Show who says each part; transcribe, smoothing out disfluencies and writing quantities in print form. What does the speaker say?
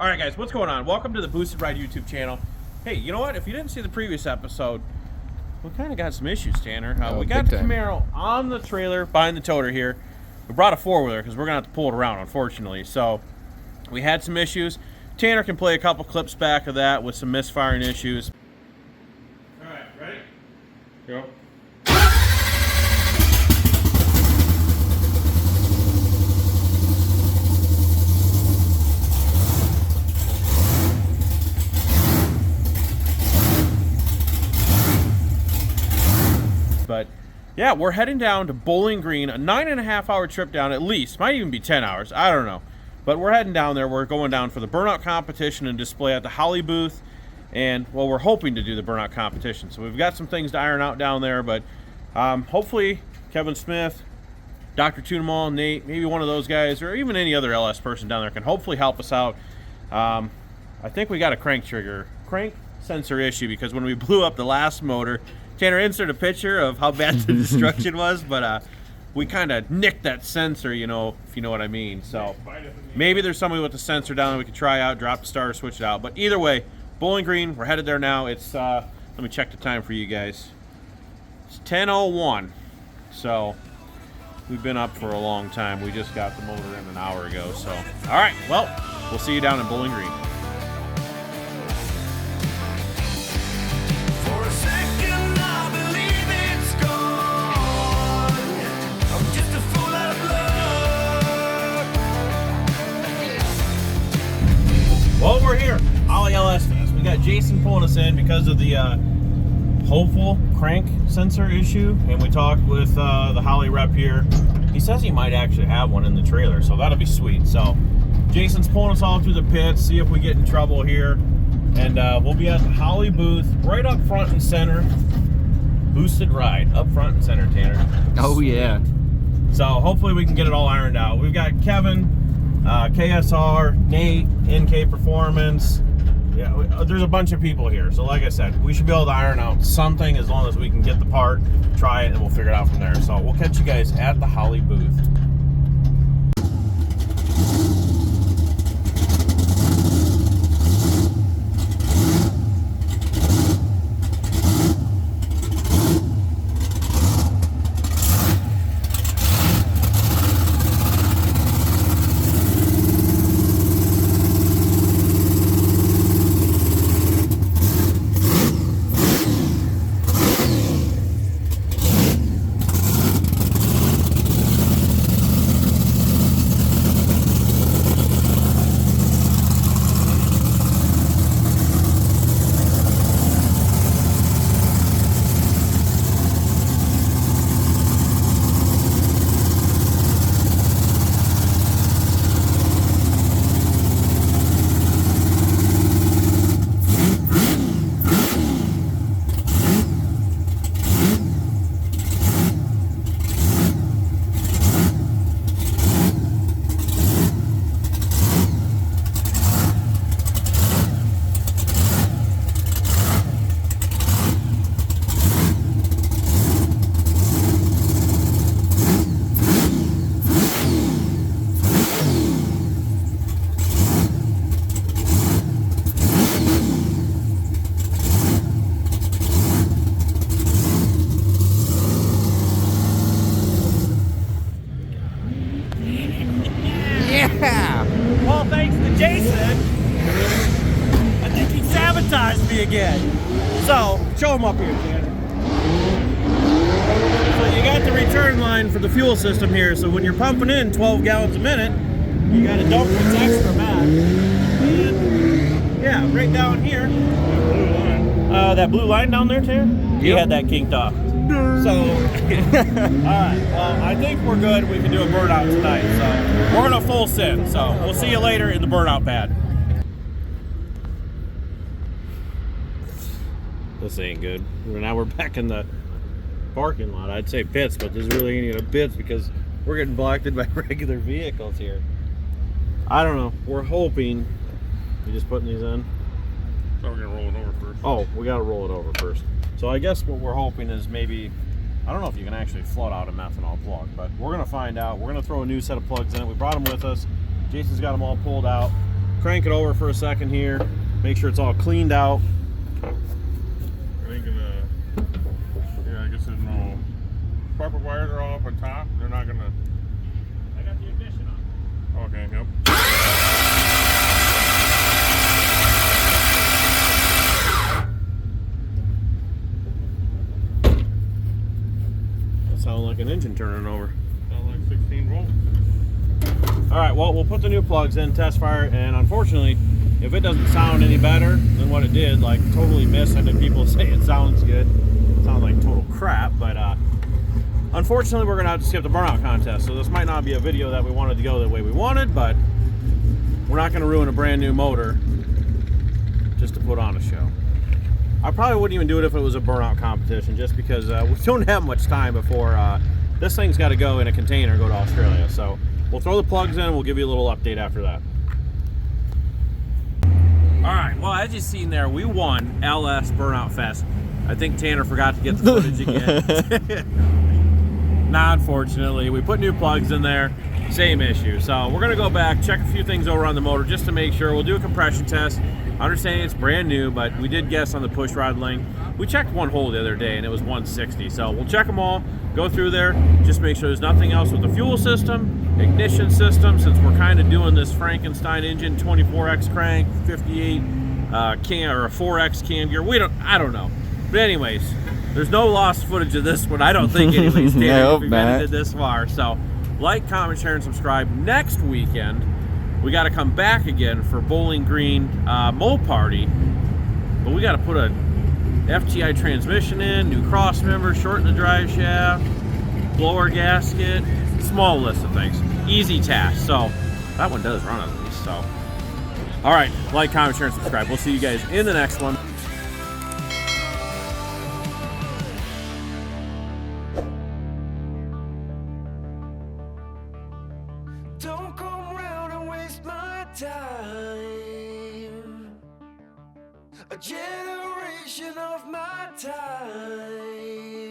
Speaker 1: Alright guys, what's going on? Welcome to the Boosted Ride YouTube channel. Hey, you know what? If you didn't see the previous episode, we kind of got some issues, Tanner. We got the Camaro on the trailer behind the toter here. We brought a four-wheeler because we're going to have to pull it around, unfortunately. So, we had some issues. Tanner can play a couple clips back of that with some misfiring issues. Alright, ready? Go. But yeah, we're heading down to Bowling Green, a 9.5-hour trip down at least. Might even be 10 hours, I don't know. But we're heading down there. We're going down for the burnout competition and display at the Holley booth. And, well, we're hoping to do the burnout competition. So we've got some things to iron out down there. But hopefully Kevin Smith, Dr. Tunemal, Nate, maybe one of those guys, or even any other LS person down there can hopefully help us out. I think we got a crank sensor issue because when we blew up the last motor, Tanner insert a picture of how bad the destruction was, but we kind of nicked that sensor, you know, if you know what I mean. So maybe there's somebody with the sensor down that we could try out, drop the starter, switch it out. But either way, Bowling Green, we're headed there now. It's let me check the time for you guys. It's 10:01. So we've been up for a long time. We just got the motor in an hour ago. So all right, well, we'll see you down in Bowling Green. Well, we're here, Holley LS Fest. We got Jason pulling us in because of the hopeful crank sensor issue, and we talked with the Holley rep here. He says he might actually have one in the trailer, so that'll be sweet. So Jason's pulling us all through the pits, see if we get in trouble here, and we'll be at the Holley booth, right up front and center. Boosted Ride, up front and center, Tanner.
Speaker 2: Oh yeah.
Speaker 1: So hopefully we can get it all ironed out. We've got Kevin, KSR, Nate, NK Performance. Yeah, there's a bunch of people here. So like I said, we should be able to iron out something as long as we can get the part, try it, and we'll figure it out from there. So we'll catch you guys at the Holley booth. Well, thanks to Jason, I think he sabotaged me again. So, show him up here, Tanner. So you got the return line for the fuel system here, so when you're pumping in 12 gallons a minute, you got to dump this extra back. And yeah, right down here, that blue line down there, Tanner, you had that kinked off. So, alright, well, I think we're good. We can do a burnout tonight. So, we're in a full send. So, we'll see you later in the burnout pad. This ain't good. Now we're back in the parking lot. I'd say pits, but there's really any of the pits because we're getting blocked by regular vehicles here. I don't know. We're hoping. You just putting these in?
Speaker 3: So we're gonna roll it over first.
Speaker 1: Oh, we gotta roll it over first. So I guess what we're hoping is maybe, I don't know if you can actually float out a methanol plug, but we're gonna find out. We're gonna throw a new set of plugs in it. We brought them with us. Jason's got them all pulled out. crank it over for a second here. Make sure it's all cleaned out.
Speaker 3: I think I guess there's no proper wires are off on top. They're not gonna.
Speaker 1: I got the ignition on.
Speaker 3: Okay, yep.
Speaker 1: That sounds like an engine turning over.
Speaker 3: Sounds like 16 volts.
Speaker 1: All right, well, we'll put the new plugs in, test fire, and unfortunately, if it doesn't sound any better than what it did, like totally miss, I know people say it sounds good. It sounds like total crap, but unfortunately, we're gonna have to skip the burnout contest. So this might not be a video that we wanted to go the way we wanted, but we're not gonna ruin a brand new motor just to put on a show. I probably wouldn't even do it if it was a burnout competition, just because we don't have much time before this thing's got to go in a container and go to Australia. So we'll throw the plugs in and we'll give you a little update after that. All right, well, as you've seen there, we won LS Burnout Fest. I think Tanner forgot to get the footage again. Nah, unfortunately, we put new plugs in there, same issue. So we're gonna go back, check a few things over on the motor just to make sure. We'll do a compression test. Understanding it's brand new, but we did guess on the push rod length. We checked one hole the other day and it was 160. So we'll check them all, go through there, just make sure there's nothing else with the fuel system, ignition system, since we're kind of doing this Frankenstein engine, 24X crank, 58 cam or a 4X cam gear. I don't know. But anyways, there's no lost footage of this one. I don't think anyways, Tanner, if we made it this far. So like, comment, share, and subscribe. Next weekend, we got to come back again for Bowling Green Mole Party, but we got to put a FTI transmission in, new cross member, shorten the drive shaft, blower gasket, small list of things. Easy task. So that one does run at least. So, all right, like, comment, share, and subscribe. We'll see you guys in the next one.
Speaker 2: Don't come round and waste my time. A generation of my time.